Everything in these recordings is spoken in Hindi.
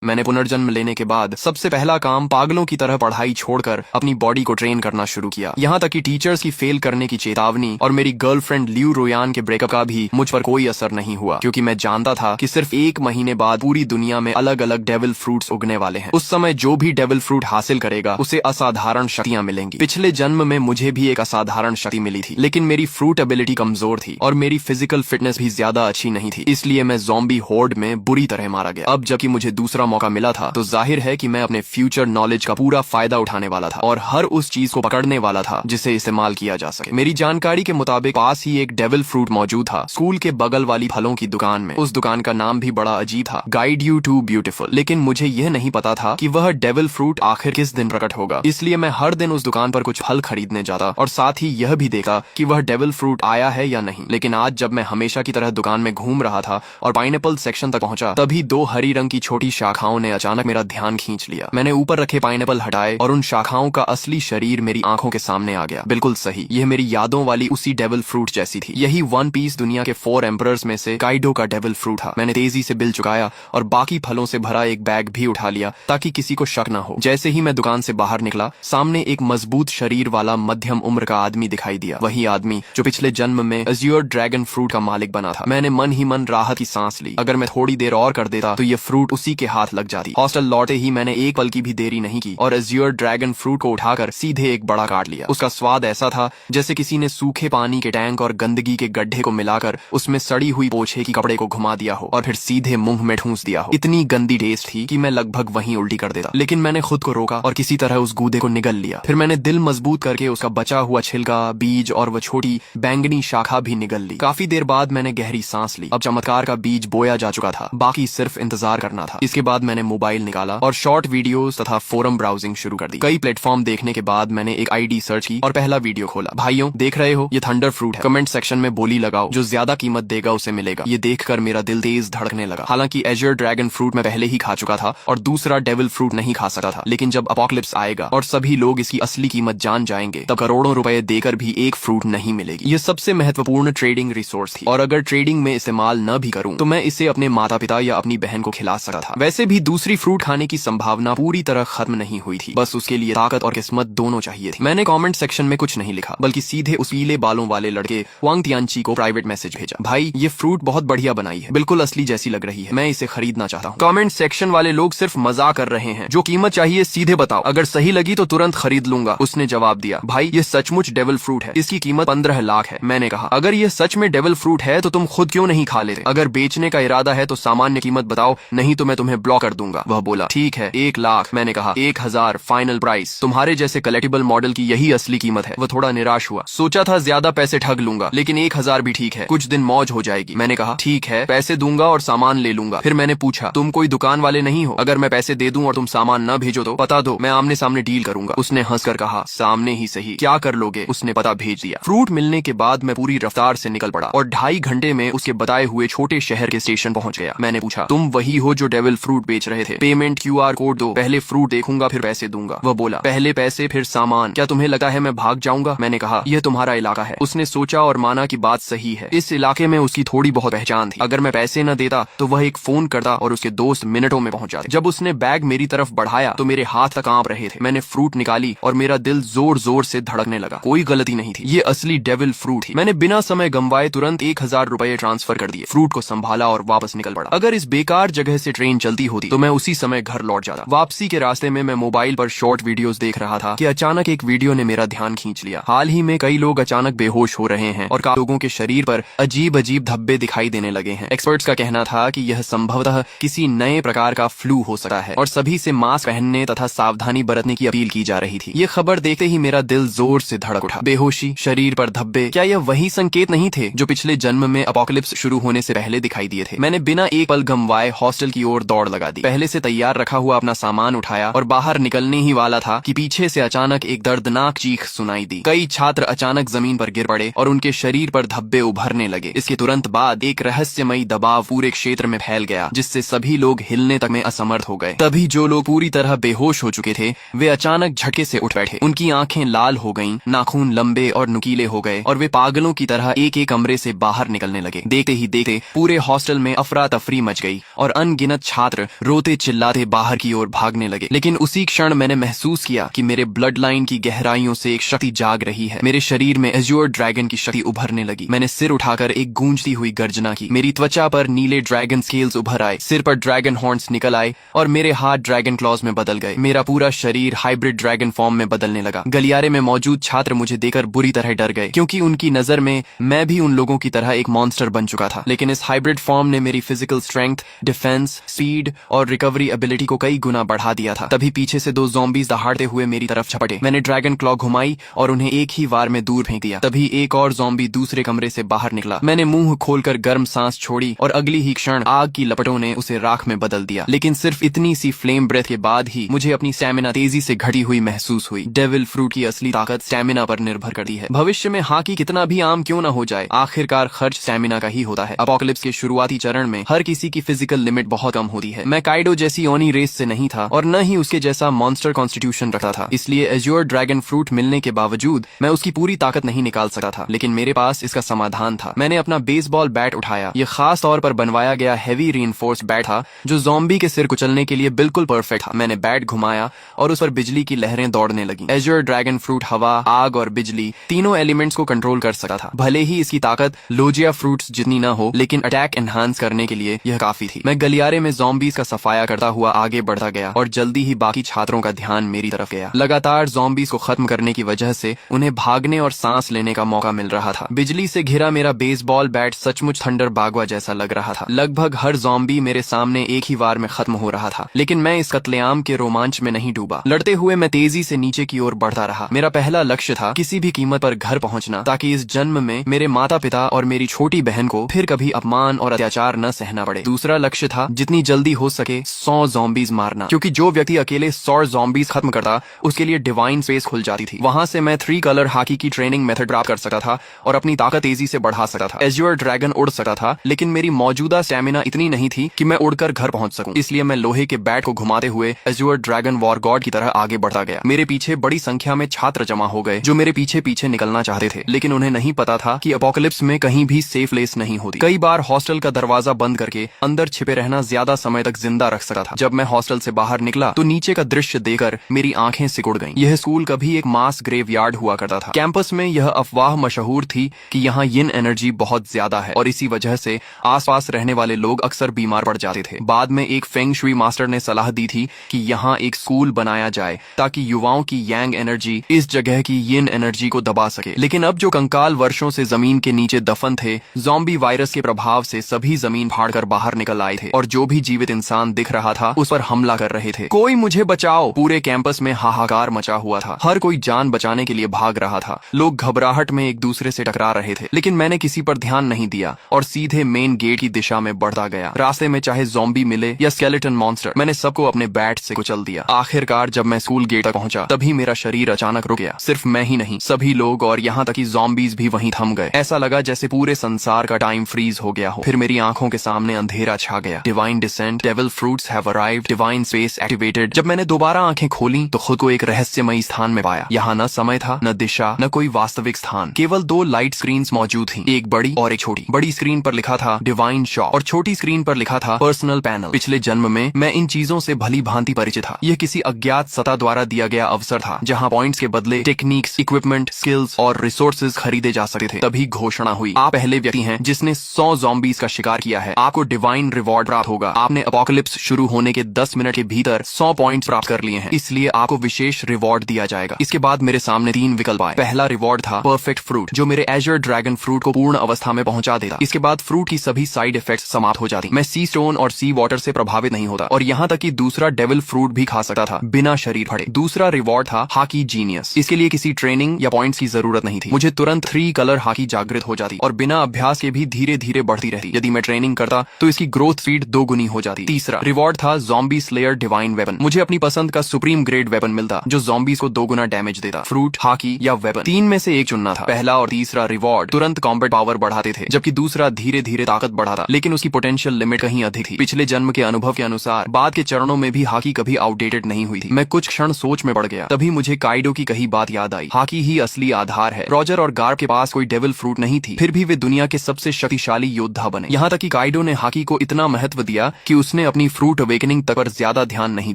मैंने पुनर्जन्म लेने के बाद सबसे पहला काम पागलों की तरह पढ़ाई छोड़कर अपनी बॉडी को ट्रेन करना शुरू किया। यहाँ तक कि टीचर्स की फेल करने की चेतावनी और मेरी गर्लफ्रेंड लियू रोयान के ब्रेकअप का भी मुझ पर कोई असर नहीं हुआ, क्योंकि मैं जानता था कि सिर्फ 1 महीने बाद पूरी दुनिया में अलग अलग डेविल फ्रूट्स उगने वाले हैं। उस समय जो भी डेविल फ्रूट हासिल करेगा उसे असाधारण शक्तियां मिलेंगी। पिछले जन्म में मुझे भी एक असाधारण शक्ति मिली थी, लेकिन मेरी फ्रूट एबिलिटी कमजोर थी और मेरी फिजिकल फिटनेस भी ज्यादा अच्छी नहीं थी, इसलिए मैं ज़ॉम्बी होर्ड में बुरी तरह मारा गया। अब जबकि मुझे दूसरा मौका मिला था तो जाहिर है कि मैं अपने फ्यूचर नॉलेज का पूरा फायदा उठाने वाला था और हर उस चीज को पकड़ने वाला था जिसे इस्तेमाल किया जा सके। मेरी जानकारी के मुताबिक पास ही एक डेविल फ्रूट मौजूद था, स्कूल के बगल वाली फलों की दुकान में। उस दुकान का नाम भी बड़ा अजीब था, गाइड यू टू ब्यूटीफुल। लेकिन मुझे यह नहीं पता था कि वह डेविल फ्रूट आखिर किस दिन प्रकट होगा, इसलिए मैं हर दिन उस दुकान पर कुछ फल खरीदने जाता और साथ ही यह भी देखा कि वह डेविल फ्रूट आया है या नहीं। लेकिन आज जब मैं हमेशा की तरह दुकान में घूम रहा था और पाइनएप्पल सेक्शन तक पहुंचा, तभी 2 हरी रंग की छोटी शाखाओं ने अचानक मेरा ध्यान खींच लिया। मैंने ऊपर रखे पाइनएप्पल हटाए और उन शाखाओं का असली शरीर मेरी आंखों के सामने आ गया। बिल्कुल सही, यह मेरी यादों वाली उसी डेविल फ्रूट जैसी थी। यही वन पीस दुनिया के 4 एम्परर्स में से काइडो का डेविल फ्रूट था। मैंने तेजी से बिल चुकाया और बाकी फलों से भरा एक बैग भी उठा लिया ताकि किसी को शक न हो। जैसे ही मैं दुकान से बाहर निकला, सामने एक मजबूत शरीर वाला मध्यम उम्र का आदमी दिखाई दिया। वही आदमी जो पिछले जन्म में अज्योर ड्रैगन फ्रूट का मालिक बना था। मैंने मन ही मन राहत की सांस ली। अगर मैं थोड़ी देर और कर देता तो ये फ्रूट उसी के हाथ लग जाती। हॉस्टल लौटे ही मैंने एक पल की भी देरी नहीं की और अज्योर ड्रैगन फ्रूट को उठाकर सीधे एक बड़ा काट लिया। उसका स्वाद ऐसा था जैसे किसी ने सूखे पानी के टैंक और गंदगी के गड्ढे को मिलाकर उसमें सड़ी हुई पोछे की कपड़े को घुमा दिया हो और फिर सीधे मुंह में ठूंस दिया हो। इतनी गंदी टेस्ट थी कि मैं लगभग वहीं उल्टी कर देता, लेकिन मैंने खुद को रोका और किसी तरह उस गूदे को निगल लिया। फिर मैंने दिल मजबूत करके उसका बचा हुआ छिलका, बीज और वह छोटी बैंगनी शाखा भी निगल ली। काफी देर बाद मैंने गहरी सांस ली। अब चमत्कार का बीज बोया जा चुका था, बाकी सिर्फ इंतजार करना था। इसके बाद मैंने मोबाइल निकाला और शॉर्ट वीडियोस तथा फोरम ब्राउजिंग शुरू कर दी। कई प्लेटफॉर्म देखने के बाद मैंने एक आईडी सर्च की और पहला वीडियो खोला। भाइयों, देख रहे हो, ये थंडर फ्रूट है। कमेंट सेक्शन में बोली लगाओ, जो ज्यादा कीमत देगा उसे मिलेगा। ये देखकर मेरा दिल तेज धड़कने लगा। हालांकि एजर ड्रैगन फ्रूट मैं पहले ही खा चुका था और दूसरा डेविल फ्रूट नहीं खा सकता था, लेकिन जब अपोकलिप्स आएगा और सभी लोग इसकी असली कीमत जान जाएंगे, तब करोड़ों रुपए देकर भी एक फ्रूट नहीं मिलेगी। ये सबसे महत्वपूर्ण ट्रेडिंग रिसोर्स थी और अगर ट्रेडिंग में इस्तेमाल न भी करूं तो मैं इसे अपने माता पिता या अपनी बहन को खिला सकता था। वैसे भी दूसरी फ्रूट खाने की संभावना पूरी तरह खत्म नहीं हुई थी, बस उसके लिए ताकत और किस्मत दोनों चाहिए थी। मैंने कमेंट सेक्शन में कुछ नहीं लिखा, बल्कि सीधे उस पीले बालों वाले लड़के वांग तियानची को प्राइवेट मैसेज भेजा। भाई, ये फ्रूट बहुत बढ़िया बनाई है, बिल्कुल असली जैसी लग रही है, मैं इसे खरीदना चाहता हूँ। कमेंट सेक्शन वाले लोग सिर्फ मजाक कर रहे हैं, जो कीमत चाहिए सीधे बताओ, अगर सही लगी तो तुरंत खरीद लूंगा। उसने जवाब दिया, भाई ये सचमुच डेविल फ्रूट है, इसकी कीमत 15 लाख है। मैंने कहा, अगर ये सच में डेविल फ्रूट है तो तुम खुद क्यों नहीं खा लेते? अगर बेचने का इरादा है तो सामान्य कीमत बताओ, नहीं तो मैं तुम्हें ब्लॉक कर दूंगा। वह बोला, ठीक है 1 लाख। मैंने कहा 1000 फाइनल प्राइस। तुम्हारे जैसे कलेक्टिबल मॉडल की यही असली कीमत है। वह थोड़ा निराश हुआ, सोचा था ज्यादा पैसे ठग लूंगा, लेकिन 1000 भी ठीक है, कुछ दिन मौज हो जाएगी। मैंने कहा ठीक है, पैसे दूंगा और सामान ले लूंगा। फिर मैंने पूछा, तुम कोई दुकान वाले नहीं हो? अगर मैं पैसे दे दूं और तुम सामान न भेजो तो पता दो, मैं आमने सामने डील करूंगा। उसने हंसकर कहा, सामने ही सही, क्या कर लोगे? उसने पता भेज दिया। फ्रूट मिलने के बाद मैं पूरी रफ्तार से निकल पड़ा और 2.5 घंटे में उसके बताए हुए छोटे शहर के स्टेशन पहुंच गया। मैंने पूछा, तुम वही हो जो डेविल फ्रूट बेच रहे थे? पेमेंट QR कोड दो, पहले फ्रूट देखूंगा फिर पैसे दूंगा। वह बोला, पहले पैसे फिर सामान। क्या तुम्हें लगता है मैं भाग जाऊंगा? मैंने कहा, यह तुम्हारा इलाका है। उसने सोचा और माना कि बात सही है, इस इलाके में उसकी थोड़ी बहुत पहचान थी। अगर मैं पैसे न देता तो वह एक फोन करता और उसके दोस्त मिनटों में पहुंच जाते। जब उसने बैग मेरी तरफ बढ़ाया तो मेरे हाथ तक कांप रहे थे। मैंने फ्रूट निकाली और मेरा दिल जोर जोर से धड़कने लगा। कोई गलती नहीं थी, ये असली डेविल फ्रूट थी। मैंने बिना समय गंवाए तुरंत 1000 रुपए ट्रांसफर कर दिए, फ्रूट को संभाला और वापस निकल पड़ा। अगर इस बेकार जगह से ट्रेन चलती होती तो मैं उसी समय घर लौट जाता। वापसी के रास्ते में मैं मोबाइल पर शॉर्ट वीडियोस देख रहा था कि अचानक एक वीडियो ने मेरा ध्यान खींच लिया। हाल ही में कई लोग अचानक बेहोश हो रहे हैं और लोगों के शरीर पर अजीब अजीब धब्बे दिखाई देने लगे हैं। एक्सपर्ट्स का कहना था कि यह संभवतः किसी नए प्रकार का फ्लू हो सकता है और सभी से मास्क पहनने तथा सावधानी बरतने की अपील की जा रही थी। ये खबर देखते ही मेरा दिल जोर से धड़क उठा। बेहोशी, शरीर पर धब्बे, क्या यह वही संकेत नहीं थे जो पिछले जन्म में अपोकलिप्स शुरू होने से पहले दिखाई दिए थे? मैंने बिना एक पल गंवाए हॉस्टल की ओर दौड़ लगा दी। पहले से तैयार रखा हुआ अपना सामान उठाया और बाहर निकलने ही वाला था कि पीछे से अचानक एक दर्दनाक चीख सुनाई दी। कई छात्र अचानक जमीन पर गिर पड़े और उनके शरीर पर धब्बे उभरने लगे। इसके तुरंत बाद एक रहस्यमयी दबाव पूरे क्षेत्र में फैल गया, जिससे सभी लोग हिलने तक में असमर्थ हो गए। तभी जो लोग पूरी तरह बेहोश हो चुके थे वे अचानक झटके से उठ बैठे। उनकी आंखें लाल हो गईं, नाखून लंबे और नुकीले हो गए और वे पागलों की तरह एक एक कमरे से बाहर निकलने लगे। देखते ही देखते पूरे हॉस्टल में अफरा तफरी मच गई और अनगिनत छात्र रोते चिल्लाते बाहर की ओर भागने लगे। लेकिन उसी क्षण मैंने महसूस किया कि मेरे ब्लड लाइन की गहराइयों से एक शक्ति जाग रही है। मेरे शरीर में एज्योर ड्रैगन की शक्ति उभरने लगी। मैंने सिर उठाकर एक गूंजती हुई गर्जना की। मेरी त्वचा पर नीले ड्रैगन स्केल्स उभर आए, सिर पर ड्रैगन हॉर्न्स निकल आए और मेरे हाथ ड्रैगन क्लॉज में बदल गए। मेरा पूरा शरीर हाइब्रिड ड्रैगन फॉर्म में बदलने लगा। गलियारे में मौजूद छात्र मुझे देखकर बुरी तरह डर गए, क्योंकि उनकी नजर में मैं भी उन लोगों की तरह एक मॉन्स्टर बन चुका था। लेकिन इस हाइब्रिड फॉर्म ने मेरी फिजिकल स्ट्रेंथ, डिफेंस, स्पीड और रिकवरी एबिलिटी को कई गुना बढ़ा दिया था। तभी पीछे से 2 ज़ॉम्बीज दहाड़ते हुए मेरी तरफ झपटे। मैंने ड्रैगन क्लॉ घुमाई और उन्हें एक ही वार में दूर फेंक दिया। तभी एक और ज़ॉम्बी दूसरे कमरे से बाहर निकला। मैंने मुंह खोलकर गर्म सांस छोड़ी और अगली ही क्षण आग की लपटों ने उसे राख में बदल दिया। लेकिन सिर्फ इतनी सी फ्लेम ब्रेथ के बाद ही मुझे अपनी स्टैमिना तेजी से घटी हुई महसूस हुई। डेविल फ्रूट की असली ताकत स्टैमिना पर निर्भर करती है। भविष्य में हॉकी कितना भी आम क्यों न हो जाए, आखिरकार खर्च स्टैमिना का ही होता है। अपोकलिप्स के शुरुआती चरण में हर किसी की फिजिकल लिमिट बहुत कम होती है। मैं काइडो जैसी ओनी रेस से नहीं था और न ही उसके जैसा मॉन्स्टर कॉन्स्टिट्यूशन रखता था। इसलिए एज्योर ड्रैगन फ्रूट मिलने के बावजूद मैं उसकी पूरी ताकत नहीं निकाल सकता था। लेकिन मेरे पास इसका समाधान था। मैंने अपना बेसबॉल बैट उठाया। यह खास तौर पर बनवाया गया हैवी रीइंफोर्स्ड बैट था, जो ज़ॉम्बी के सिर कुचलने के लिए बिल्कुल परफेक्ट था। मैंने बैट घुमाया और उस पर बिजली की लहरें दौड़ने लगी। एज्योर ड्रैगन फ्रूट हवा, आग और बिजली तीनों एलिमेंट्स को कंट्रोल कर सकता था। भले ही इसकी ताकत लोजिया फ्रूट्स जितनी न हो, लेकिन अटैक एनहांस करने के लिए यह काफी थी। मैं गलियारे में ज़ॉम्बीज का सफाया करता हुआ आगे बढ़ता गया और जल्दी ही बाकी छात्रों का ध्यान मेरी तरफ गया। लगातार ज़ॉम्बीज को खत्म करने की वजह से उन्हें भागने और सांस लेने का मौका मिल रहा था। बिजली से घिरा मेरा बेसबॉल बैट सचमुच थंडर बागवा जैसा लग रहा था। लगभग हर ज़ॉम्बी मेरे सामने एक ही वार में खत्म हो रहा था। लेकिन मैं इस कत्लेआम के रोमांच में नहीं डूबा। लड़ते हुए मैं तेजी से नीचे की ओर बढ़ता रहा। मेरा पहला लक्ष्य था किसी भी कीमत पर घर पहुंचना, ताकि इस जन्म में मेरे माता पिता और मेरी छोटी बहन को फिर कभी अपमान और अत्याचार न सहना पड़े। दूसरा लक्ष्य था जितनी जल्दी हो सके 100 ज़ॉम्बीज मारना, क्योंकि जो व्यक्ति अकेले 100 ज़ॉम्बीज खत्म करता उसके लिए डिवाइन स्पेस खुल जाती थी। वहां से मैं 3 कलर हॉकी की ट्रेनिंग मेथड प्राप्त कर सकता था और अपनी ताकत तेजी से बढ़ा सकता था। एज्योर ड्रैगन उड़ सकता था, लेकिन मेरी मौजूदा स्टैमिना इतनी नहीं थी कि मैं उड़कर घर पहुंच सकूं। इसलिए मैं लोहे के बैट को घुमाते हुए एज्योर ड्रैगन वॉर गॉड की तरह आगे बढ़ता गया। मेरे पीछे बड़ी संख्या में छात्र जमा हो गए जो मेरे पीछे पीछे निकलना चाहते थे, लेकिन उन्हें नहीं पता था कि अपोकलिप्स में कहीं भी सेफ प्लेस नहीं होती। कई बार हॉस्टल का दरवाजा बंद करके अंदर छिपे रहना ज्यादा समय तक जिंदा रख सकता था। जब मैं हॉस्टल से बाहर निकला तो नीचे का दृश्य देखकर मेरी आंखें सिकुड़ गईं। यह स्कूल कभी एक मास ग्रेवयार्ड हुआ करता था। कैंपस में यह अफवाह मशहूर थी कि यहाँ यिन एनर्जी बहुत ज्यादा है और इसी वजह से आसपास रहने वाले लोग अक्सर बीमार पड़ जाते थे। बाद में एक फेंग शुई मास्टर ने सलाह दी थी कि यहाँ एक स्कूल बनाया जाए ताकि युवाओं की यांग एनर्जी इस जगह की यिन एनर्जी को दबा सके। लेकिन अब जो कंकाल वर्षों से जमीन के नीचे दफन थे, ज़ॉम्बी वायरस के प्रभाव से सभी जमीन फाड़कर बाहर निकल आए थे और जो भी जीवित इंसान दिख रहा था उस पर हमला कर रहे थे। कोई मुझे बचाओ! पूरे कैंपस में हाहाकार मचा हुआ था। हर कोई जान बचाने के लिए भाग रहा था। लोग घबराहट में एक दूसरे से टकरा रहे थे, लेकिन मैंने किसी पर ध्यान नहीं दिया और सीधे मेन गेट की दिशा में बढ़ता गया। रास्ते में चाहे ज़ॉम्बी मिले या स्केलेटन मॉन्स्टर, मैंने सबको अपने बैट से कुचल दिया। आखिरकार जब मैं स्कूल गेट तक पहुंचा तभी मेरा शरीर अचानक रुक गया। सिर्फ मैं ही नहीं, सभी लोग और यहाँ तक कि ज़ॉम्बीज भी वहीं थम गए। ऐसा लगा जैसे पूरे संसार का टाइम फ्रीज हो गया हो। फिर मेरी आंखों के सामने अंधेरा छा गया। Divine descent, devil fruits have arrived, divine space activated. जब मैंने दोबारा आंखें खोली तो खुद को एक रहस्यमयी स्थान में पाया। यहाँ न समय था, न दिशा, न कोई वास्तविक स्थान। केवल 2 लाइट स्क्रीन्स मौजूद थी, एक बड़ी और एक छोटी। बड़ी स्क्रीन पर लिखा था डिवाइन शॉप और छोटी स्क्रीन पर लिखा था पर्सनल पैनल। पिछले जन्म में मैं इन चीजों से भली भांति परिचित था। यह किसी अज्ञात सत्ता द्वारा दिया गया अवसर था जहाँ पॉइंट्स के बदले टेक्निक्स, इक्विपमेंट, स्किल्स और रिसोर्सेज खरीदे जा सकते थे। तभी घोषणा हुई, आप पहले व्यक्ति हैं जिसने 100 ज़ॉम्बीज का शिकार किया है। आपको डिवाइन रिवॉर्ड प्राप्त होगा। आपने अपोकलिप्स शुरू होने के 10 मिनट के भीतर 100 पॉइंट्स प्राप्त कर लिए हैं, इसलिए आपको विशेष रिवॉर्ड दिया जाएगा। इसके बाद मेरे सामने 3 विकल्प आए। पहला रिवॉर्ड था परफेक्ट फ्रूट, जो मेरे एज्योर ड्रैगन फ्रूट को पूर्ण अवस्था में पहुंचा देता। इसके बाद फ्रूट की सभी साइड इफेक्ट्स समाप्त हो जाती। मैं सी स्टोन और सी वाटर से प्रभावित नहीं होता और यहाँ तक कि दूसरा डेविल फ्रूट भी खा सकता था बिना शरीर फटे। दूसरा रिवॉर्ड था हॉकी जीनियस। इसके लिए किसी ट्रेनिंग या पॉइंट्स की जरूरत नहीं थी। मुझे तुरंत 3 कलर हॉकी जागृत हो जाती और बिना अभ्यास के भी धीरे धीरे बढ़ती रहती। यदि मैं ट्रेनिंग करता तो इसकी ग्रोथ स्पीड 2 गुनी हो जाती। तीसरा रिवॉर्ड था ज़ॉम्बी स्लेयर डिवाइन वेपन। मुझे अपनी पसंद का सुप्रीम ग्रेड वेपन मिलता जो ज़ॉम्बीज को 2 गुना डैमेज देता। फ्रूट, हॉकी या वेपन, 3 में से एक चुनना था। पहला और तीसरा रिवॉर्ड तुरंत कॉम्बैट पावर बढ़ाते थे, जबकि दूसरा धीरे धीरे ताकत बढ़ाता, लेकिन उसकी पोटेंशियल लिमिट कहीं अधिक थी। पिछले जन्म के अनुभव के अनुसार बाद के चरणों में भी हॉकी कभी आउटडेटेड नहीं हुई थी। मैं कुछ क्षण सोच में पड़ गया। तभी मुझे काइडो की कही बात याद आई, हॉकी ही असली आधार है। रॉजर और गार्ब के पास कोई डेविल फ्रूट नहीं थी, फिर भी वे दुनिया के सबसे शक्तिशाली योद्धा बने। यहाँ तक कि काइडो ने हॉकी को इतना महत्व दिया कि उसने उसने अपनी फ्रूट अवेकनिंग तक पर ज्यादा ध्यान नहीं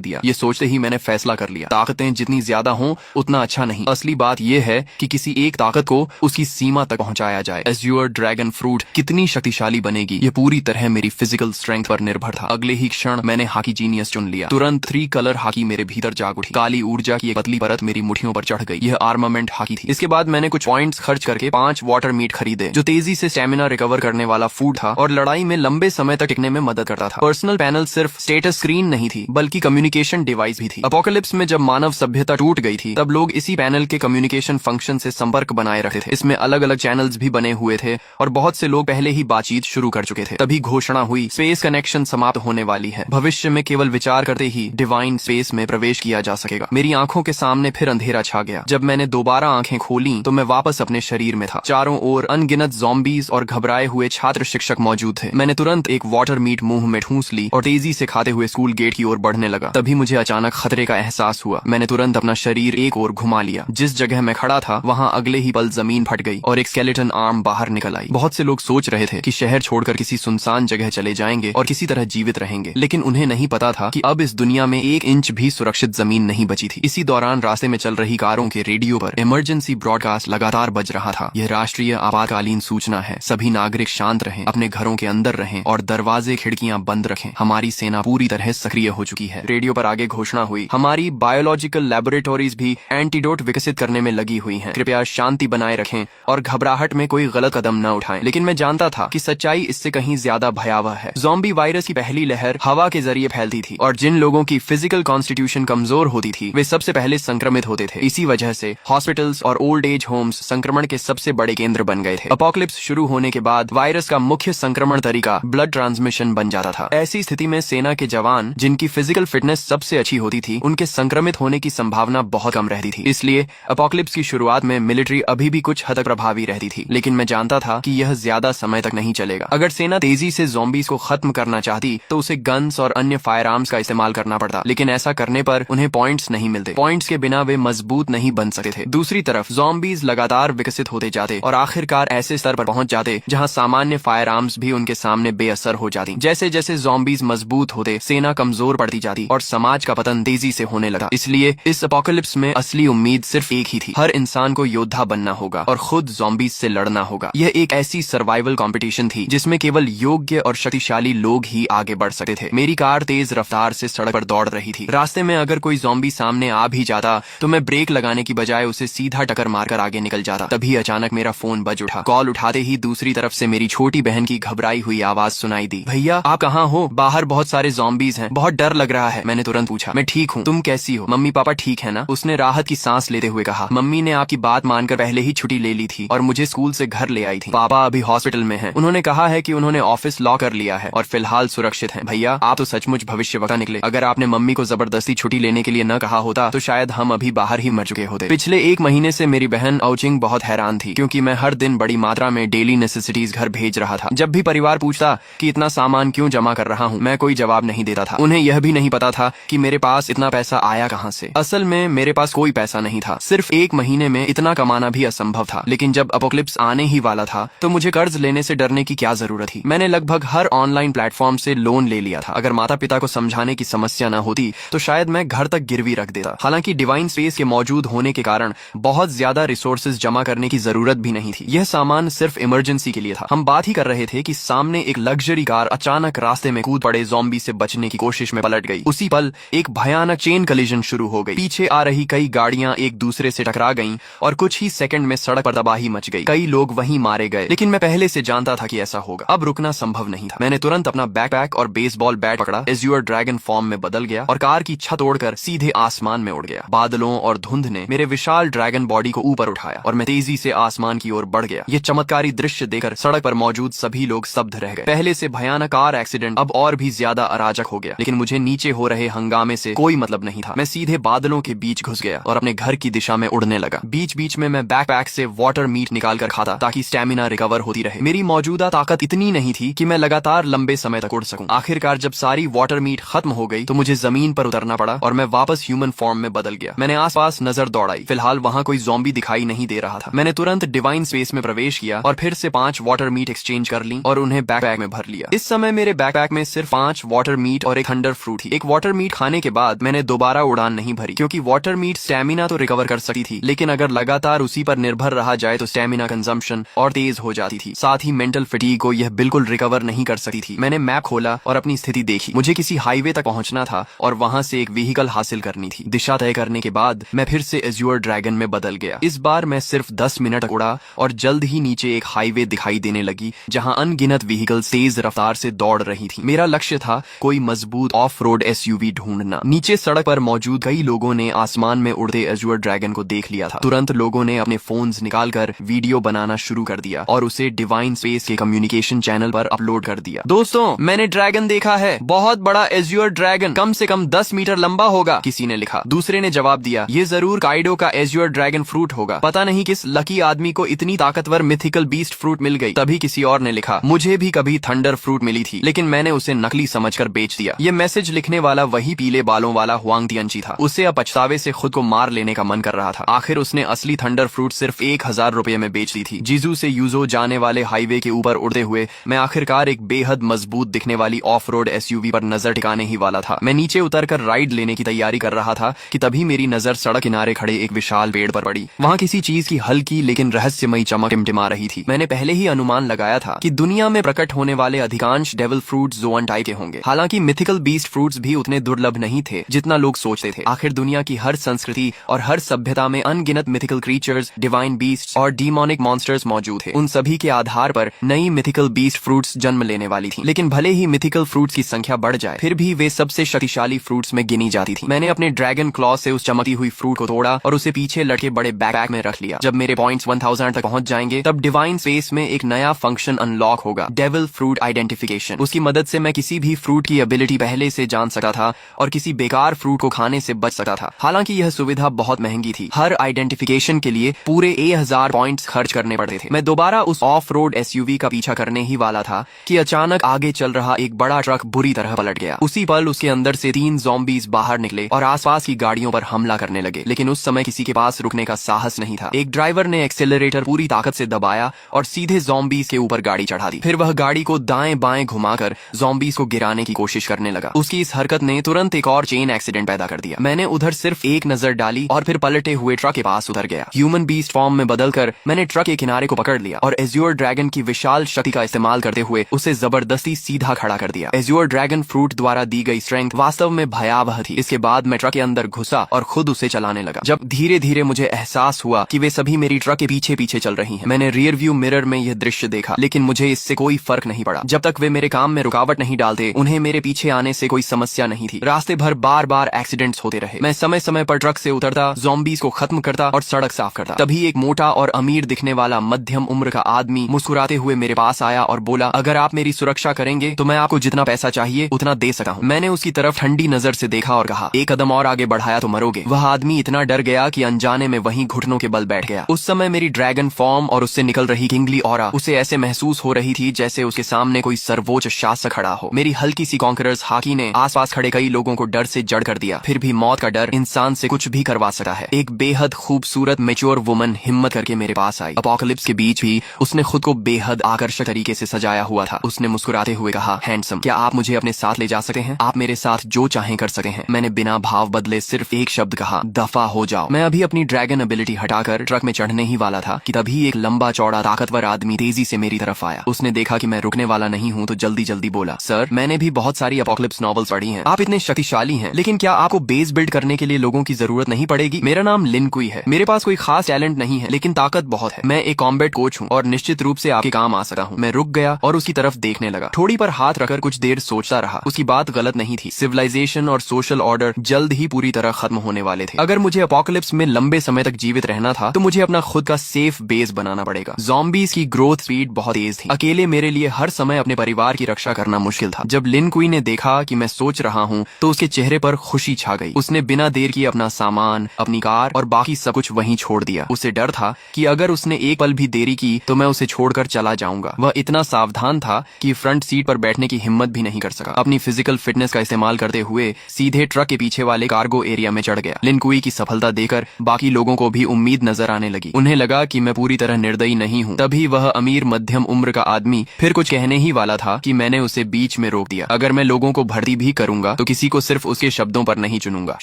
दिया। ये सोचते ही मैंने फैसला कर लिया, ताकतें जितनी ज्यादा हों उतना अच्छा नहीं। असली बात यह है कि किसी एक ताकत को उसकी सीमा तक पहुंचाया जाए। एज्योर ड्रैगन फ्रूट कितनी शक्तिशाली बनेगी ये पूरी तरह मेरी फिजिकल स्ट्रेंथ पर निर्भर था। अगले ही क्षण मैंने हॉकी जीनियस चुन लिया। तुरंत 3 कलर हॉकी मेरे भीतर जाग उठी। काली ऊर्जा की एक पतली परत मेरी मुट्ठियों पर चढ़ गई। यह आर्मामेंट हॉकी थी। इसके बाद मैंने कुछ पॉइंट्स खर्च करके 5 वाटर मीट खरीदे, जो तेजी से स्टेमिना रिकवर करने वाला फूड था और लड़ाई में लंबे समय तक टिकने में मदद करता था। पर्सनल पैनल सिर्फ स्टेटस स्क्रीन नहीं थी, बल्कि कम्युनिकेशन डिवाइस भी थी। अपोकलिप्स में जब मानव सभ्यता टूट गई थी, तब लोग इसी पैनल के कम्युनिकेशन फंक्शन से संपर्क बनाए रखते थे। इसमें अलग अलग चैनल्स भी बने हुए थे और बहुत से लोग पहले ही बातचीत शुरू कर चुके थे। तभी घोषणा हुई, स्पेस कनेक्शन समाप्त होने वाली है। भविष्य में केवल विचार करते ही डिवाइन स्पेस में प्रवेश किया जा सकेगा। मेरी आंखों के सामने फिर अंधेरा छा गया। जब मैंने दोबारा आंखें खोली तो मैं वापस अपने शरीर में था। चारों ओर अनगिनत ज़ॉम्बीज और घबराए हुए छात्र शिक्षक मौजूद थे। मैंने तुरंत एक वाटर मीट मुंह में ठूंस ली और तेजी से खाते हुए स्कूल गेट की ओर बढ़ने लगा। तभी मुझे अचानक खतरे का एहसास हुआ। मैंने तुरंत अपना शरीर एक ओर घुमा लिया। जिस जगह मैं खड़ा था वहां अगले ही पल जमीन फट गई और एक स्केलेटन आर्म बाहर निकल आई। बहुत से लोग सोच रहे थे कि शहर छोड़कर किसी सुनसान जगह चले जाएंगे और किसी तरह जीवित रहेंगे, लेकिन उन्हें नहीं पता था कि अब इस दुनिया में 1 इंच भी सुरक्षित जमीन नहीं बची थी। इसी दौरान रास्ते में चल रही कारों के रेडियो पर इमरजेंसी ब्रॉडकास्ट लगातार बज रहा था। यह राष्ट्रीय आपातकालीन सूचना है। सभी नागरिक शांत रहें, अपने घरों के अंदर रहें और दरवाजे खिड़कियां बंद रखें। हमारी सेना पूरी तरह सक्रिय हो चुकी है। रेडियो पर आगे घोषणा हुई, हमारी बायोलॉजिकल लैबोरेटरीज भी एंटीडोट विकसित करने में लगी हुई हैं। कृपया शांति बनाए रखें और घबराहट में कोई गलत कदम न उठाएं। लेकिन मैं जानता था कि सच्चाई इससे कहीं ज्यादा भयावह है। ज़ॉम्बी वायरस की पहली लहर हवा के जरिए फैलती थी और जिन लोगों की फिजिकल कॉन्स्टिट्यूशन कमजोर होती थी वे सबसे पहले संक्रमित होते थे। इसी वजह से हॉस्पिटल्स और ओल्ड एज होम्स संक्रमण के सबसे बड़े केंद्र बन गए थे। अपोकलिप्स शुरू होने के बाद वायरस का मुख्य संक्रमण तरीका ब्लड ट्रांसमिशन बन जाता था। ऐसी स्थिति में सेना के जवान, जिनकी फिजिकल फिटनेस सबसे अच्छी होती थी, उनके संक्रमित होने की संभावना बहुत कम रहती थी। इसलिए अपोकलिप्स की शुरुआत में मिलिट्री अभी भी कुछ हद तक प्रभावी रहती थी, लेकिन मैं जानता था कि यह ज्यादा समय तक नहीं चलेगा। अगर सेना तेजी से ज़ॉम्बीज को खत्म करना चाहती तो उसे गन्स और अन्य फायर आर्म्स का इस्तेमाल करना पड़ता, लेकिन ऐसा करने पर उन्हें पॉइंट्स नहीं मिलते। पॉइंट्स के बिना वे मजबूत नहीं बन सकते थे। दूसरी तरफ ज़ॉम्बीज लगातार विकसित होते जाते और आखिरकार ऐसे स्तर पर पहुंच जाते जहां सामान्य फायर आर्म्स भी उनके सामने बेअसर हो जाती। जैसे जैसे ज़ॉम्बीज मजबूत होते, सेना कमजोर पड़ती जाती और समाज का पतन तेजी से होने लगा। इसलिए इस अपोकलिप्स में असली उम्मीद सिर्फ एक ही थी, हर इंसान को योद्धा बनना होगा और खुद ज़ॉम्बीज से लड़ना होगा। यह एक ऐसी सर्वाइवल कंपटीशन थी जिसमें केवल योग्य और शक्तिशाली लोग ही आगे बढ़ सकते थे। मेरी कार तेज रफ्तार से सड़क पर दौड़ रही थी। रास्ते में अगर कोई ज़ॉम्बी सामने आ भी जाता तो मैं ब्रेक लगाने की बजाय उसे सीधा टक्कर मारकर आगे निकल जाता। तभी अचानक मेरा फोन बज उठा। कॉल उठाते ही दूसरी तरफ से मेरी छोटी बहन की घबराई हुई आवाज सुनाई दी, भैया आप कहाँ हो? बाहर बहुत सारे ज़ॉम्बीज हैं, बहुत डर लग रहा है। मैंने तुरंत पूछा, मैं ठीक हूँ, तुम कैसी हो? मम्मी पापा ठीक है ना? उसने राहत की सांस लेते हुए कहा, मम्मी ने आपकी बात मानकर पहले ही छुट्टी ले ली थी और मुझे स्कूल से घर ले आई थी। पापा अभी हॉस्पिटल में हैं। उन्होंने कहा है कि उन्होंने ऑफिस लॉक कर लिया है और फिलहाल सुरक्षित हैं। भैया आप तो सचमुच भविष्यवक्ता निकले। अगर आपने मम्मी को जबरदस्ती छुट्टी लेने के लिए न कहा होता तो शायद हम अभी बाहर ही मर चुके होते। पिछले 1 महीने से मेरी बहन औचिंग बहुत हैरान थी, क्योंकि मैं हर दिन बड़ी मात्रा में डेली नेसेसिटीज घर भेज रहा था। जब भी परिवार पूछता कि इतना सामान क्यों जमा कर रहा हूँ, मैं कोई जवाब नहीं देता था। उन्हें यह भी नहीं पता था कि मेरे पास इतना पैसा आया कहाँ से। असल में मेरे पास कोई पैसा नहीं था। सिर्फ 1 महीने में इतना कमाना भी असंभव था। लेकिन जब अपोकलिप्स आने ही वाला था तो मुझे कर्ज लेने से डरने की क्या जरूरत थी। मैंने लगभग हर ऑनलाइन प्लेटफॉर्म से लोन ले लिया था। अगर माता पिता को समझाने की समस्या न होती तो शायद मैं घर तक गिरवी रख देता। हालांकि डिवाइन स्पेस के मौजूद होने के कारण बहुत ज्यादा रिसोर्सेज जमा करने की जरूरत भी नहीं थी। यह सामान सिर्फ इमरजेंसी के लिए था। हम बात ही कर रहे थे कि सामने एक लग्जरी कार अचानक रास्ते में कूद पड़े ज़ॉम्बी से बचने की कोशिश में पलट गई। उसी पल एक भयानक चेन कलिजन शुरू हो गई। पीछे आ रही कई गाड़ियां एक दूसरे से टकरा गईं और कुछ ही सेकंड में सड़क पर तबाही मच गई। कई लोग वहीं मारे गए, लेकिन मैं पहले से जानता था कि ऐसा होगा। अब रुकना संभव नहीं था। मैंने तुरंत अपना बैकपैक और बेसबॉल बैट पकड़ा, एज्योर ड्रैगन फॉर्म में बदल गया और कार की छत तोड़कर सीधे आसमान में उड़ गया। बादलों और धुंध ने मेरे विशाल ड्रैगन बॉडी को ऊपर उठाया और मैं तेजी से आसमान की ओर बढ़ गया। यह चमत्कारी दृश्य देखकर सड़क पर मौजूद सभी लोग स्तब्ध रह गए। पहले से भयानक कार एक्सीडेंट अब और भी ज्यादा अराजक हो गया, लेकिन मुझे नीचे हो रहे हंगामे से कोई मतलब नहीं था। मैं सीधे बादलों के बीच घुस गया और अपने घर की दिशा में उड़ने लगा। बीच बीच में मैं बैकपैक से वाटर मीट निकाल कर खाता ताकि स्टेमिना रिकवर होती रहे। मेरी मौजूदा ताकत इतनी नहीं थी कि मैं लगातार लंबे समय तक उड़ सकूं। आखिरकार जब सारी वाटर मीट खत्म हो गई तो मुझे जमीन पर उतरना पड़ा और मैं वापस ह्यूमन फॉर्म में बदल गया। मैंने आसपास नजर दौड़ाई। फिलहाल वहां कोई ज़ॉम्बी दिखाई नहीं दे रहा था। मैंने तुरंत डिवाइन स्पेस में प्रवेश किया और फिर से 5 वाटर मीट एक्सचेंज कर ली और उन्हें बैकपैक में भर लिया। इस समय मेरे बैकपैक में सिर्फ 5 वाटर मीट और एक थंडर फ्रूट थी। एक वाटर मीट खाने के बाद मैंने दोबारा उड़ान नहीं भरी, क्योंकि वाटर मीट स्टेमिना तो रिकवर कर सकती थी, लेकिन अगर लगातार उसी पर निर्भर रहा जाए तो स्टेमिना कंजम्पशन और तेज हो जाती थी। साथ ही मेंटल फटीग को यह बिल्कुल रिकवर नहीं कर सकती थी। मैंने मैप खोला और अपनी स्थिति देखी। मुझे किसी हाईवे तक पहुंचना था और वहां से एक व्हीकल हासिल करनी थी। दिशा तय करने के बाद मैं फिर से एज्योर ड्रैगन में बदल गया। इस बार मैं सिर्फ 10 मिनट तक उड़ा और जल्द ही नीचे एक हाईवे दिखाई देने लगी, जहां अनगिनत व्हीकल तेज रफ्तार से दौड़ रही थी। मेरा लक्ष्य था कोई मजबूत ऑफ रोड एसयूवी ढूंढना। नीचे सड़क पर मौजूद कई लोगों ने आसमान में उड़ते एज्योर ड्रैगन को देख लिया था। तुरंत लोगों ने अपने फोन्स निकालकर वीडियो बनाना शुरू कर दिया और उसे डिवाइन स्पेस के कम्युनिकेशन चैनल पर अपलोड कर दिया। दोस्तों, मैंने ड्रैगन देखा है, बहुत बड़ा एज्योर ड्रैगन, कम से कम 10 मीटर लंबा होगा, किसी ने लिखा। दूसरे ने जवाब दिया, ये जरूर काइडो का एज्योर ड्रैगन फ्रूट होगा। पता नहीं किस लकी आदमी को इतनी ताकतवर मिथिकल बीस्ट फ्रूट मिल गई। तभी किसी और ने लिखा, मुझे भी कभी थंडर फ्रूट मिली थी, लेकिन मैंने उसे नकली समझकर बेच दिया। ये मैसेज लिखने वाला वही पीले बालों वाला हुआंग तियंची था। उसे अब पछतावे से खुद को मार लेने का मन कर रहा था। आखिर उसने असली थंडर फ्रूट सिर्फ 1000 रुपए में बेच दी थी। जीजू से यूजो जाने वाले हाईवे के ऊपर उड़ते हुए मैं आखिरकार एक बेहद मजबूत दिखने वाली ऑफ रोड एसयूवी पर नजर टिकाने ही वाला था। मैं नीचे उतरकर राइड लेने की तैयारी कर रहा था कि तभी मेरी नजर सड़क किनारे खड़े एक विशाल पेड़ पर पड़ी। वहाँ किसी चीज की हल्की लेकिन रहस्यमयी चमक टिमटिमा रही थी। मैंने पहले ही अनुमान लगाया था कि दुनिया में प्रकट होने वाले अधिकांश डेविल फ्रूट जोन टाइप के होंगे। हालांकि मिथिकल बीस्ट फ्रूट्स भी उतने दुर्लभ नहीं थे जितना लोग सोचते थे। आखिर दुनिया की हर संस्कृति और हर सभ्यता में अनगिनत मिथिकल क्रीचर्स, डिवाइन बीस्ट्स और डीमोनिक मॉन्स्टर्स मौजूद थे। उन सभी के आधार पर नई मिथिकल बीस्ट फ्रूट्स जन्म लेने वाली थी। लेकिन भले ही मिथिकल फ्रूट्स की संख्या बढ़ जाए, फिर भी वे सबसे शक्तिशाली फ्रूट्स में गिनी जाती थी। मैंने अपने ड्रैगन क्लॉ से उस चमकती हुई फ्रूट को तोड़ा और उसे पीछे लटके बड़े बैकपैक में रख लिया। जब मेरे पॉइंट्स 1000 तक पहुंच जाएंगे, तब डिवाइन स्पेस में एक नया फंक्शन अनलॉक होगा, डेविल फ्रूट आइडेंटिफिकेशन। उसकी मदद से मैं किसी भी फ्रूट की एबिलिटी पहले से जान सकता था और किसी बेकार फ्रूट को खाने से बच सकता था। हालांकि यह सुविधा बहुत महंगी थी। हर आइडेंटिफिकेशन के लिए पूरे 1000 पॉइंट्स खर्च करने पड़ते थे। मैं दोबारा उस ऑफ रोड एसयूवी का पीछा करने ही वाला था कि अचानक आगे चल रहा एक बड़ा ट्रक बुरी तरह पलट गया। उसी पल उसके अंदर से 3 ज़ॉम्बीज बाहर निकले और आसपास की गाड़ियों पर हमला करने लगे। लेकिन उस समय किसी के पास रुकने का साहस नहीं था। एक ड्राइवर ने एक्सेलरेटर पूरी ताकत से दबाया और सीधे ज़ॉम्बीज के ऊपर गाड़ी चढ़ा दी। फिर वह गाड़ी को दाएं बाएं घुमाकर ज़ॉम्बीज को गिराने की कोशिश करने लगा। उसकी इस हरकत ने तुरंत एक और चेन एक्सीडेंट पैदा कर दिया। मैंने उधर सिर्फ एक नजर डाली और फिर पलटे हुए ट्रक के पास उतर गया। ह्यूमन बीस्ट फॉर्म में बदलकर मैंने ट्रक के किनारे को पकड़ लिया और एज्योर ड्रैगन की विशाल शक्ति का इस्तेमाल करते हुए उसे जबरदस्ती सीधा खड़ा कर दिया। एज्योर ड्रैगन फ्रूट द्वारा दी गई स्ट्रेंथ वास्तव में भयावह थी। इसके बाद मैं ट्रक के अंदर घुसा और खुद उसे चलाने लगा। जब धीरे धीरे मुझे एहसास हुआ कि वे सभी मेरी ट्रक के पीछे पीछे चल रही हैं। मैंने रियर व्यू मिरर में यह दृश्य देखा, लेकिन मुझे इससे कोई फर्क नहीं पड़ा। जब तक वे मेरे काम में रुकावट नहीं डालते, उन्हें मेरे पीछे आने से कोई समस्या नहीं थी। रास्ते भर बार बार एक्सीडेंट्स होते रहे। मैं समय समय पर ट्रक से उतरता, ज़ॉम्बीज को खत्म करता और सड़क साफ करता। तभी एक मोटा और अमीर दिखने वाला मध्यम उम्र का आदमी मुस्कुराते हुए मेरे पास आया और बोला, अगर आप मेरी सुरक्षा करेंगे तो मैं आपको जितना पैसा चाहिए उतना दे सकता हूँ। मैंने उसकी तरफ ठंडी नजर से देखा और कहा, एक कदम और आगे बढ़ाया तो मरोगे। वह आदमी इतना डर गया कि अनजाने में वहीं घुटनों के बल बैठ गया। उस समय मेरी ड्रैगन फॉर्म और उससे निकल रही किंगली ऑरा उसे ऐसे महसूस हो रही थी जैसे उसके सामने कोई सर्वोच्च शासक खड़ा हो। मेरी हल्की सी कॉन्करर्स हाकी ने आसपास खड़े कई लोगों को डर से जड़ कर दिया। फिर भी मौत का डर इंसान से कुछ भी करवा सकता है। एक बेहद खूबसूरत मैच्योर वुमन हिम्मत करके मेरे पास आई। अपोकलिप्स के बीच भी उसने खुद को बेहद आकर्षक तरीके से सजाया हुआ था। उसने मुस्कुराते हुए कहा, हैंडसम, क्या आप मुझे अपने साथ ले जा सकते हैं? आप मेरे साथ जो चाहें कर सकते हैं। मैंने बिना भाव बदले सिर्फ एक शब्द कहा, दफा हो जाओ। मैं अभी अपनी ड्रैगन एबिलिटी हटाकर ट्रक में चढ़ने ही वाला था कि तभी एक लंबा चौड़ा ताकतवर आदमी तेजी से मेरी तरफ आया। उसने देखा कि मैं रुकने वाला नहीं हूँ तो जल्दी जल्दी बोला, सर, मैंने भी बहुत सारी अपोकलिप्स नॉवेल्स पढ़ी हैं। आप इतने शक्तिशाली हैं, लेकिन क्या आपको बेस बिल्ड करने के लिए लोगों की जरूरत नहीं पड़ेगी? मेरा नाम लिन कुई है। मेरे पास कोई खास टैलेंट नहीं है, लेकिन ताकत बहुत है। मैं एक कॉम्बैट कोच हूँ और निश्चित रूप से आपके काम आ सकता हूँ। मैं रुक गया और उसकी तरफ देखने लगा। थोड़ी पर हाथ रखकर कुछ देर सोचता रहा। उसकी बात गलत नहीं थी। सिविलाइजेशन और सोशल ऑर्डर जल्द ही पूरी तरह खत्म होने वाले थे। अगर मुझे अपोकलिप्स में लंबे समय तक जीवित रहना था तो मुझे अपना खुद का सेफ बेस बनाना पड़ेगा। ज़ॉम्बीज की ग्रोथ स्पीड बहुत तेज थी। अकेले मेरे लिए हर समय अपने परिवार की रक्षा करना मुश्किल था। जब लिन कुई ने देखा कि मैं सोच रहा हूँ तो उसके चेहरे पर खुशी छा गई। उसने बिना देर किए अपना सामान, अपनी कार और बाकी सब कुछ वहीं छोड़ दिया। उसे डर था कि अगर उसने एक पल भी देरी की तो मैं उसे छोड़कर चला जाऊंगा। वह इतना सावधान था कि फ्रंट सीट पर बैठने की हिम्मत भी नहीं कर सका। अपनी फिजिकल फिटनेस का इस्तेमाल करते हुए सीधे ट्रक के पीछे वाले कार्गो एरिया में चढ़ गया। लिन कुई की सफलता देकर बाकी लोगों को भी उम्मीद नजर आने लगी। उन्हें लगा कि मैं पूरी तरह निर्दयी नहीं हूँ। तभी वह अमीर मध्यम उम्र का आदमी फिर कुछ कहने ही वाला था कि मैंने उसे बीच में रोक दिया। अगर मैं लोगों को भर्ती भी करूंगा तो किसी को सिर्फ उसके शब्दों पर नहीं चुनूंगा।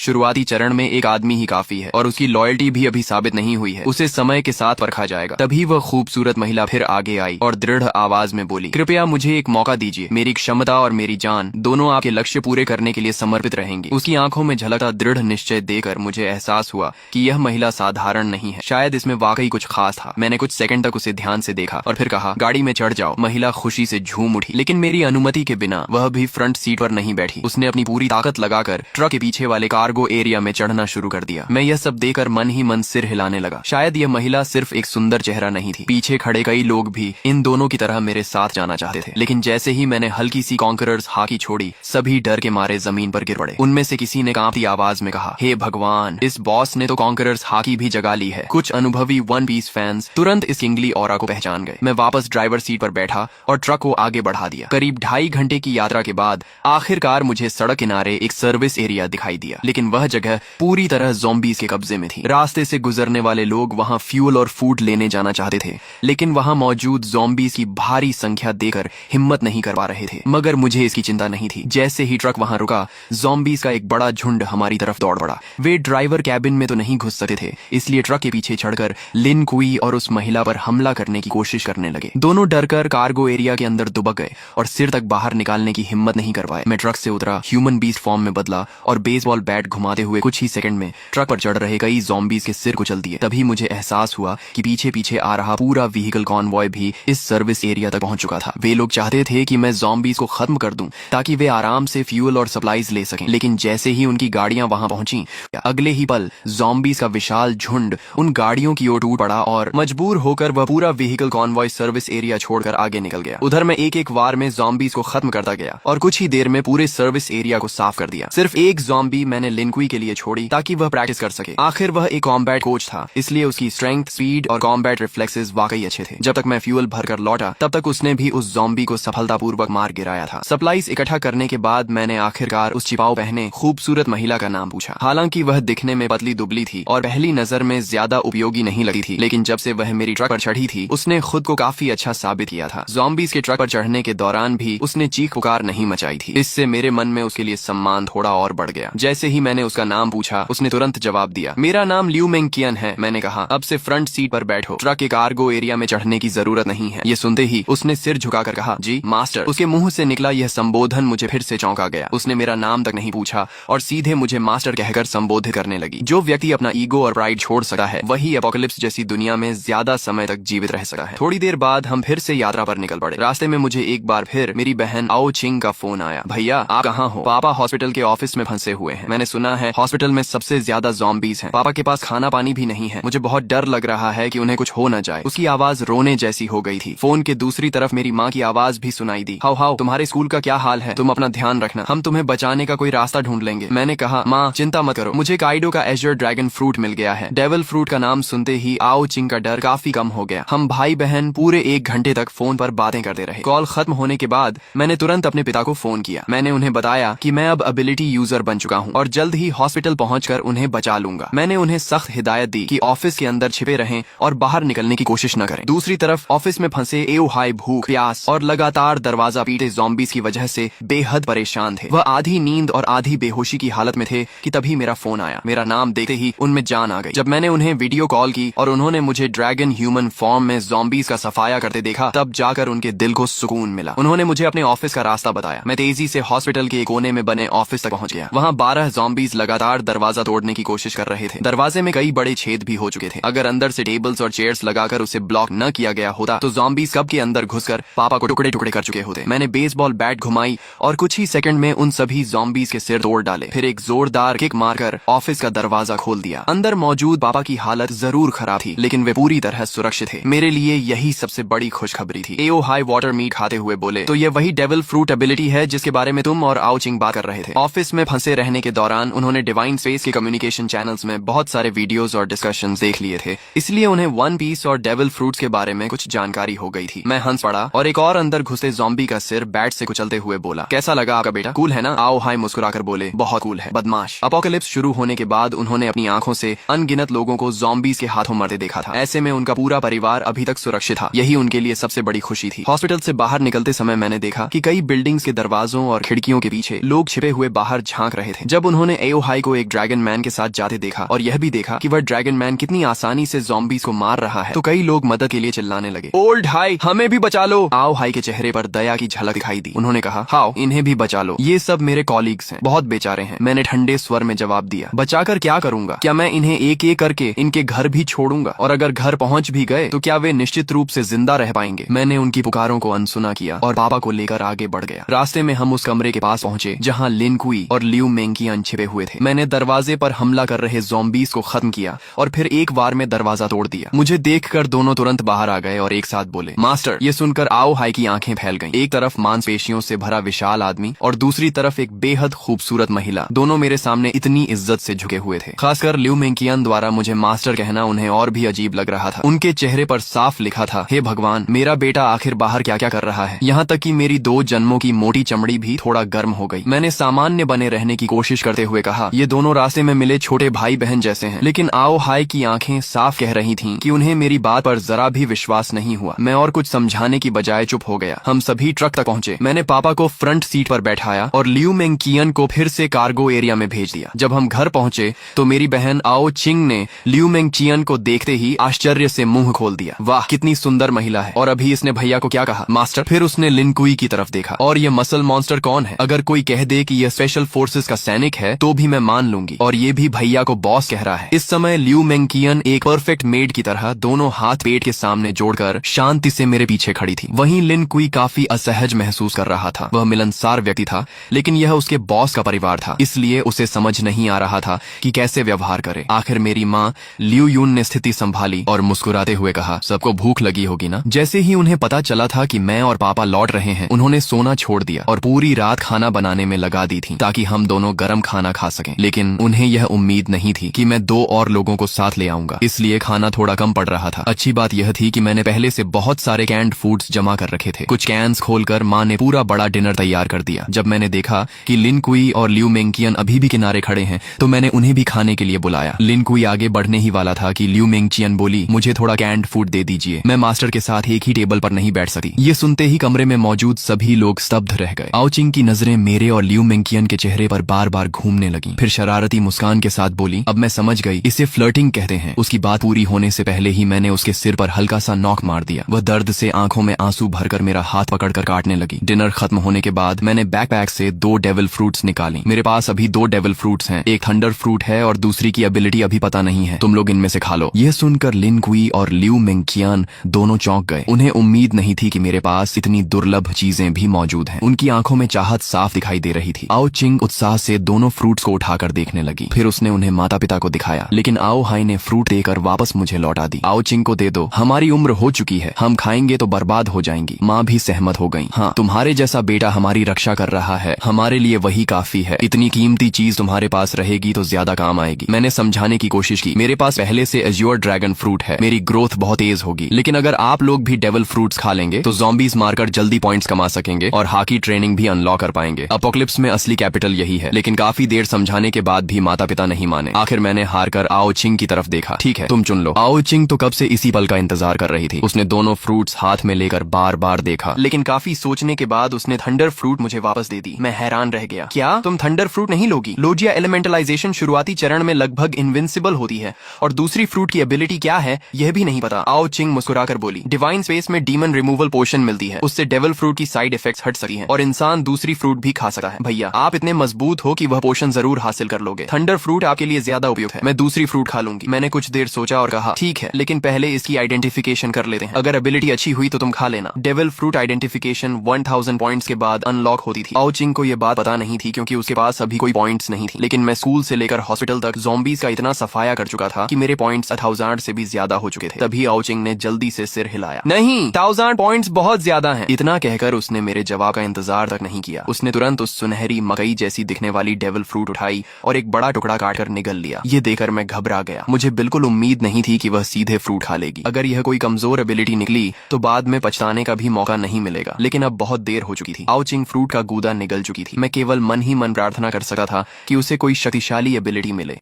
शुरुआती चरण में एक आदमी ही काफी है और उसकी लॉयल्टी भी अभी साबित नहीं हुई है, उसे समय के साथ परखा जाएगा। तभी वह खूबसूरत महिला फिर आगे आई और दृढ़ आवाज में बोली, कृपया मुझे एक मौका दीजिए, मेरी क्षमता और मेरी जान दोनों आपके लक्ष्य पूरे करने के लिए समर्पित रहेंगी। उसकी आंखों में झलकता दृढ़ निश्चय देकर मुझे एहसास हुआ कि यह महिला साधारण नहीं है, शायद इसमें वाकई कुछ खास था। मैंने कुछ सेकंड तक उसे ध्यान से देखा और फिर कहा, गाड़ी में चढ़ जाओ। महिला खुशी से झूम उठी, लेकिन मेरी अनुमति के बिना वह भी फ्रंट सीट पर नहीं बैठी। उसने अपनी पूरी ताकत लगाकर ट्रक के पीछे वाले कार्गो एरिया में चढ़ना शुरू कर दिया। मैं यह सब देखकर मन ही मन सिर हिलाने लगा। शायद यह महिला सिर्फ एक सुंदर चेहरा नहीं थी, पीछे खड़े कई लोग भी इन दोनों की तरह मेरे साथ जाना चाहते थे। लेकिन जैसे ही मैंने हल्की सी कॉन्करर्स हाकी छोड़ी, सभी डर के मारे जमीन पर गिर पड़े। उनमें से किसी ने कांपती आवाज में कहा, हे भगवान, इस बॉस ने तो कॉन्करर्स हाकी भी जगा ली है। कुछ अनुभवी वन पीस फैंस तुरंत इस किंगली ऑरा को पहचान गए। मैं वापस ड्राइवर सीट पर बैठा और ट्रक को आगे बढ़ा दिया। करीब 2.5 घंटे की यात्रा के बाद आखिरकार मुझे सड़क किनारे एक सर्विस एरिया दिखाई दिया, लेकिन वह जगह पूरी तरह ज़ॉम्बीज़ के कब्जे में थी। रास्ते से गुजरने वाले लोग वहां फ्यूल और फूड लेने जाना चाहते थे, लेकिन वहां मौजूद ज़ॉम्बीज़ की भारी संख्या देखकर हिम्मत नहीं कर पा रहे थे। मगर मुझे इसकी चिंता नहीं थी। जैसे ही ट्रक वहां रुका, ज़ॉम्बीज़ का एक बड़ा झुंड हमारी तरफ दौड़ पड़ा। वे ड्राइवर कैबिन में तो नहीं घुस सकते थे, इसलिए ट्रक के पीछे चढ़कर लिन कुई और उस महिला पर हमला करने की कोशिश करने लगे। दोनों डरकर कार्गो एरिया के अंदर दुबक गए और सिर तक बाहर निकालने की हिम्मत नहीं कर पाए। मैं ट्रक से उतरा, ह्यूमन बीस्ट फॉर्म में बदला और बेसबॉल बैट घुमाते हुए कुछ ही सेकंड में ट्रक पर चढ़ रहे कई ज़ॉम्बीज़ के सिर कुचल दिए। तभी मुझे एहसास हुआ कि पीछे पीछे आ रहा पूरा व्हीकल कॉन्वॉय भी इस सर्विस एरिया तक पहुंच चुका था। वे लोग चाहते थे कि मैं ज़ॉम्बीज़ को खत्म कर दूं ताकि वे आराम से फ्यूल और सप्लाईज ले सकें। लेकिन जैसे ही उनकी गाड़ियां वहां पहुंची, अगले ही पल ज़ॉम्बीज़ का विशाल झुंड उन गाड़ियों की ओर टूट पड़ा और मजबूर होकर वह पूरा व्हीकल कॉन्वॉय सर्विस एरिया छोड़कर आगे निकल गया। उधर मैं एक एक वार में ज़ॉम्बीज़ को खत्म करता गया और कुछ ही देर में पूरे सर्विस एरिया को साफ कर दिया। सिर्फ एक ज़ॉम्बी मैंने लिनकुई के लिए छोड़ी ताकि वह प्रैक्टिस कर सके। आखिर वह एक कॉम्बैट कोच था, इसलिए उसकी स्ट्रेंथ, स्पीड और कॉम्बैट रिफ्लेक्सेस वाकई अच्छे थे। जब तक मैं फ्यूल भरकर लौटा, तब तक उसने भी उस ज़ॉम्बी को सफलतापूर्वक मार गिराया था। सप्लाईज इकट्ठा करने के बाद मैंने आखिरकार उस छिपाव पहने खूबसूरत महिला का नाम पूछा। हालांकि वह दिखने में पतली दुबली थी और पहली नजर में ज्यादा उपयोगी नहीं लगी थी, लेकिन जब से वह मेरी ट्रक पर चढ़ी थी, उसने खुद को काफी अच्छा साबित किया था। ज़ॉम्बीज़ के ट्रक पर चढ़ने के दौरान भी उसने चीख पुकार नहीं मचाई थी। इससे मेरे मन में उसके लिए सम्मान थोड़ा और बढ़ गया। जैसे ही मैंने उसका नाम पूछा, उसने तुरंत जवाब दिया, मेरा नाम लियू मेंग कियन है। मैंने कहा, अब से फ्रंट सीट पर बैठो, ट्रक के कार्गो एरिया में चढ़ने की जरूरत नहीं है। ये सुनते ही उसने सिर झुकाकर कहा, जी मास्टर। उसके मुंह से निकला यह संबोधन मुझे फिर से चौंका गया। उसने मेरा नाम तक नहीं पूछा और सीधे मुझे मास्टर कहकर संबोधित करने लगी। जो व्यक्ति अपना ईगो और प्राइड छोड़ सकता है, वही एपोकलिप्स जैसी दुनिया में ज्यादा समय तक जीवित रह सकता है। थोड़ी देर बाद हम फिर से यात्रा पर निकल पड़े। रास्ते में मुझे एक बार फिर मेरी बहन आओ चिंग का फोन आया। भैया आप कहाँ हो? पापा हॉस्पिटल के ऑफिस में फंसे हुए हैं। मैंने सुना है हॉस्पिटल में सबसे ज्यादा ज़ॉम्बीज़ हैं। पापा के पास खाना पानी भी नहीं है। मुझे बहुत डर लग रहा है कि उन्हें कुछ हो न जाए। उसकी आवाज रोने जैसी हो गई थी। फोन के दूसरी तरफ मेरी माँ की आवाज भी सुनाई दी। हाउ हाउ, तुम्हारे स्कूल का क्या हाल है? तुम अपना ध्यान रखना, हम तुम्हें बचाने का कोई रास्ता ढूंढ लेंगे। मैंने कहा, माँ चिंता मत करो, मुझे काइडो का एजर ड्रैगन फ्रूट मिल गया है। डेविल फ्रूट का नाम सुनते ही आओ चिंग का डर काफी कम हो गया। हम भाई बहन पूरे 1 घंटे तक फोन पर बातें करते रहे। कॉल खत्म होने के बाद मैंने तुरंत अपने पिता को फोन किया। मैंने उन्हें बताया कि मैं अब एबिलिटी यूजर बन चुका हूँ और जल्द ही हॉस्पिटल पहुंचकर उन्हें बचा लूंगा। मैंने उन्हें सख्त हिदायत दी कि ऑफिस के अंदर छिपे रहें और बाहर निकलने की कोशिश न करें। दूसरी तरफ ऑफिस में फंसे एओ हाई भूख, प्यास और लगातार दरवाजा पीटे ज़ॉम्बीज़ की वजह से बेहद परेशान थे। वह आधी नींद और आधी बेहोशी की हालत में थे कि तभी मेरा फोन आया। मेरा नाम देखते ही उनमें जान आ गई। जब मैंने उन्हें वीडियो कॉल की और उन्होंने मुझे ड्रैगन ह्यूमन फॉर्म में ज़ॉम्बीज़ का सफाया करते देखा, तब जाकर उनके दिल को सुकून मिला। उन्होंने मुझे अपने ऑफिस का रास्ता बताया। मैं तेजी से हॉस्पिटल के कोने में बने ऑफिस तक पहुंच गया। वहाँ 12 ज़ॉम्बीज़ लगातार दरवाजा तोड़ने की कोशिश कर रहे थे। दरवाजे में कई बड़े छेद भी हो चुके थे। अगर अंदर से टेबल्स और चेयर्स लगाकर उसे ब्लॉक न किया गया होता तो ज़ॉम्बीज़ कब के अंदर घुसकर पापा को टुकड़े टुकड़े कर चुके होते। मैंने बेसबॉल बैट घुमाई और कुछ ही सेकंड में उन सभी ज़ॉम्बीज़ के सिर तोड़ डाले। फिर एक जोरदार किक मारकर ऑफिस का दरवाजा खोल दिया। अंदर मौजूद पापा की हालत जरूर खराब थी, लेकिन वे पूरी तरह सुरक्षित थे। मेरे लिए यही सबसे बड़ी खुशखबरी थी। एओ हाई वाटर मीट खाते हुए बोले, तो ये वही डेविल फ्रूट एबिलिटी है जिसके बारे में तुम और आओ चिंग बात कर रहे थे। ऑफिस में फंसे रहने के दौरान उन्होंने डिवाइन स्पेस के कम्युनिकेशन चैनल्स में बहुत सारे वीडियोस और डिस्कशंस देख लिए थे, इसलिए उन्हें वन पीस और डेविल फ्रूट्स के बारे में कुछ जानकारी हो गई थी। मैं हंस पड़ा और एक और अंदर घुसे ज़ॉम्बी का सिर बैट से कुचलते हुए बोला, कैसा लगा आपका बेटा? कूल है ना? आओ हाई मुस्कुराकर बोले, बहुत कूल है बदमाश। अपोकलिप्स शुरू होने के बाद उन्होंने अपनी आंखों से अनगिनत लोगों को ज़ॉम्बीज़ के हाथों मरते देखा था। ऐसे में उनका पूरा परिवार अभी तक सुरक्षित था। यही उनके लिए सबसे बड़ी खुशी थी। हॉस्पिटल से बाहर निकलते समय मैंने देखा कि कई बिल्डिंग्स के दरवाजों और खिड़कियों के पीछे लोग छिपे हुए बाहर झांक रहे थे। जब उन्होंने एओ हाई को एक ड्रैगन मैन के साथ जाते देखा और यह भी देखा कि वह ड्रैगन मैन कितनी आसानी से ज़ॉम्बीज़ को मार रहा है, तो कई लोग मदद के लिए चिल्लाने लगे, ओल्ड हाई, हमें भी बचा लो। आओ हाई के चेहरे पर दया की झलक दिखाई दी। उन्होंने कहा, हाओ, इन्हें भी बचा लो, ये सब मेरे कॉलीग्स हैं, बहुत बेचारे हैं। मैंने ठंडे स्वर में जवाब दिया, बचाकर क्या करूंगा? क्या मैं इन्हें एक एक करके इनके घर भी छोड़ूंगा? और अगर घर पहुंच भी गए तो क्या वे निश्चित रूप से जिंदा रह पाएंगे? मैंने उनकी पुकारों को अनसुना किया और पापा को लेकर आगे बढ़ गया। रास्ते में हम उस कमरे के पास पहुंचे जहां लिन कुई और लियू मेंकियन छिपे हुए थे। मैंने दरवाजे पर हमला कर रहे ज़ॉम्बीज़ को खत्म किया और फिर एक बार में दरवाजा तोड़ दिया। मुझे देखकर दोनों तुरंत बाहर आ गए और एक साथ बोले, मास्टर। ये सुनकर आओ हाई की आंखें फैल गईं। एक तरफ मांसपेशियों से भरा विशाल आदमी और दूसरी तरफ एक बेहद खूबसूरत महिला, दोनों मेरे सामने इतनी इज्जत से झुके हुए थे। खासकर लियू मेंकियन द्वारा मुझे मास्टर कहना उन्हें और भी अजीब लग रहा था। उनके चेहरे पर साफ लिखा था, हे भगवान, मेरा बेटा आखिर बाहर क्या क्या कर रहा है। यहाँ तक कि मेरी 2 जन्मों की मोटी चमड़ी भी थोड़ा गर्म हो गई। मैंने सामान्य बने रहने की कोशिश करते हुए कहा, ये दोनों रास्ते में मिले छोटे भाई बहन जैसे हैं। लेकिन आओ हाई की आंखें साफ कह रही थीं कि उन्हें मेरी बात पर जरा भी विश्वास नहीं हुआ। मैं और कुछ समझाने की बजाय चुप हो गया। हम सभी ट्रक तक पहुंचे। मैंने पापा को फ्रंट सीट पर बैठाया और लियू मेंकियन को फिर से कार्गो एरिया में भेज दिया। जब हम घर पहुंचे तो मेरी बहन आओ चिंग ने लियू मेंकियन को देखते ही आश्चर्य से मुंह खोल दिया। वाह, कितनी सुंदर महिला है। और अभी इसने भैया को क्या कहा, मास्टर? फिर उसने लिन कुई की तरफ देखा, और ये मसल मॉन्स्टर कौन है? अगर कोई कह दे कि यह स्पेशल फोर्सेस का सैनिक है तो भी मैं मान लूंगी, और ये भी भैया को बॉस कह रहा है। इस समय लियू मेंकियन एक परफेक्ट मेड की तरह दोनों हाथ पेट के सामने जोड़कर शांति से मेरे पीछे खड़ी थी। वहीं लिन कुई काफी असहज महसूस कर रहा था। वह मिलनसार व्यक्ति था, लेकिन यह उसके बॉस का परिवार था, इसलिए उसे समझ नहीं आ रहा था कि कैसे व्यवहार करे। आखिर मेरी माँ लियू यून ने स्थिति संभाली और मुस्कुराते हुए कहा, सबको भूख लगी होगी ना? जैसे ही उन्हें पता चला था कि मैं और पापा लौट रहे हैं, उन्होंने सोना छोड़ दिया और पूरी रात खाना बनाने में लगा दी थी ताकि हम दोनों गरम खाना खा सकें। लेकिन उन्हें यह उम्मीद नहीं थी कि मैं 2 और लोगों को साथ ले आऊंगा, इसलिए खाना थोड़ा कम पड़ रहा था। अच्छी बात यह थी कि मैंने पहले से बहुत सारे कैंड फूड्स जमा कर रखे थे। कुछ कैंस खोलकर माँ ने पूरा बड़ा डिनर तैयार कर दिया। जब मैंने देखा कि लिन कुई और लियू मेंकियन अभी भी किनारे खड़े हैं तो मैंने उन्हें भी खाने के लिए बुलाया। लिन कुई आगे बढ़ने ही वाला था कि लियू मेंकियन बोली, मुझे थोड़ा कैंड फूड दे दीजिए, मैं मास्टर के साथ एक ही टेबल पर नहीं बैठ सकती। ये सुनते ही कमरे में मौजूद सभी लोग स्तब्ध रह गए। आओ चिंग की नजरें मेरे और लियू मेंकियन के चेहरे पर बार बार घूमने लगी। फिर शरारती मुस्कान के साथ बोली, अब मैं समझ गई, इसे फ्लर्टिंग कहते हैं। उसकी बात पूरी होने से पहले ही मैंने उसके सिर पर हल्का सा नॉक मार दिया। वह दर्द से आंखों में आंसू भरकर मेरा हाथ पकड़कर काटने लगी। डिनर खत्म होने के बाद मैंने बैकपैक से 2 डेविल फ्रूट्स निकाली। मेरे पास अभी 2 डेविल फ्रूट्स हैं, एक थंडर फ्रूट है और दूसरी की एबिलिटी अभी पता नहीं है। तुम लोग इनमें से खा लो। यह सुनकर लिन कुई और लियू मेंकियन दोनों चौंक गए। उन्हें उम्मीद नहीं थी कि मेरे पास इतनी दुर्लभ चीजें भी मौजूद हैं। उनकी आंखों में चाहत साफ दिखाई दे रही थी। आओ चिंग उत्साह से दोनों फ्रूट्स को उठाकर देखने लगी। फिर उसने उन्हें माता पिता को दिखाया, लेकिन आओ हाई ने फ्रूट देकर वापस मुझे लौटा दी। आओ चिंग को दे दो, हमारी उम्र हो चुकी है, हम खाएंगे तो बर्बाद हो जाएंगी। माँ भी सहमत हो गई। हाँ, तुम्हारे जैसा बेटा हमारी रक्षा कर रहा है, हमारे लिए वही काफी है। इतनी कीमती चीज तुम्हारे पास रहेगी तो ज्यादा काम आएगी। मैंने समझाने की कोशिश की, मेरे पास पहले से एज्योर ड्रैगन फ्रूट है, मेरी ग्रोथ बहुत तेज होगी। लेकिन अगर आप लोग भी डेविल फ्रूट्स खा लेंगे तो ज़ॉम्बीज़ मारकर जल्दी पॉइंट्स कमा सकेंगे और हाकी ट्रेनिंग भी अनलॉक कर पाएंगे। अपोकलिप्स में असली कैपिटल यही है। लेकिन काफी देर समझाने के बाद भी माता पिता नहीं माने। आखिर मैंने हारकर आओ चिंग की तरफ देखा। ठीक है, तुम चुन लो। आओ चिंग तो कब से इसी पल का इंतजार कर रही थी। उसने दोनों फ्रूट्स हाथ में लेकर बार बार देखा, लेकिन काफी सोचने के बाद उसने थंडर फ्रूट मुझे वापस दे दी। मैं हैरान रह गया। क्या तुम थंडर फ्रूट नहीं लोगी? लोजिया एलिमेंटलाइजेशन शुरुआती चरण में लगभग इनविंसिबल होती है और दूसरी फ्रूट की एबिलिटी क्या है यह भी नहीं पता। आओ चिंग मुस्कुराकर बोली, डिवाइन स्पेस में डीमन रिमूवल पोशन मिलती है, उससे डेविल फ्रूट की साइड इफेक्ट्स हट सकती हैं और इंसान दूसरी फ्रूट भी खा सकता है। भैया आप इतने मजबूत हो कि वह पोशन जरूर हासिल कर लोगे। थंडर फ्रूट आपके लिए ज्यादा उपयुक्त है, मैं दूसरी फ्रूट खा लूंगी। मैंने कुछ देर सोचा और कहा, ठीक है, लेकिन पहले इसकी आइडेंटिफिकेशन कर लेते हैं। अगर एबिलिटी अच्छी हुई तो तुम खा लेना। डेविल फ्रूट आइडेंटिफिकेशन 1000 पॉइंट्स के बाद अनलॉक होती थी। आओ चिंग को यह बात पता नहीं थी क्योंकि उसके पास अभी कोई पॉइंट्स नहीं थी। लेकिन मैं स्कूल से लेकर हॉस्पिटल तक ज़ॉम्बीज का इतना सफाया कर चुका था कि मेरे पॉइंट्स 1000 से भी ज्यादा हो चुके थे। तभी आओ चिंग ने जल्दी से सिर हिलाया, नहीं, 1000 पॉइंट्स बहुत ज्यादा हैं। इतना कहकर उसने मेरे जवाब का इंतजार तक नहीं किया। उसने तुरंत उस सुनहरी मकई जैसी दिखने वाली डेविल फ्रूट उठाई और एक बड़ा टुकड़ा काटकर निगल लिया। ये देखकर मैं घबरा गया। मुझे बिल्कुल उम्मीद नहीं थी कि वह सीधे फ्रूट खा लेगी। अगर यह कोई कमजोर एबिलिटी निकली तो बाद में पछताने का भी मौका नहीं मिलेगा। लेकिन अब बहुत देर हो चुकी थी। आओ चिंग फ्रूट का गूदा निगल चुकी थी। मैं केवल मन ही मन प्रार्थना कर सकता था कि उसे कोई शक्तिशाली एबिलिटी मिले।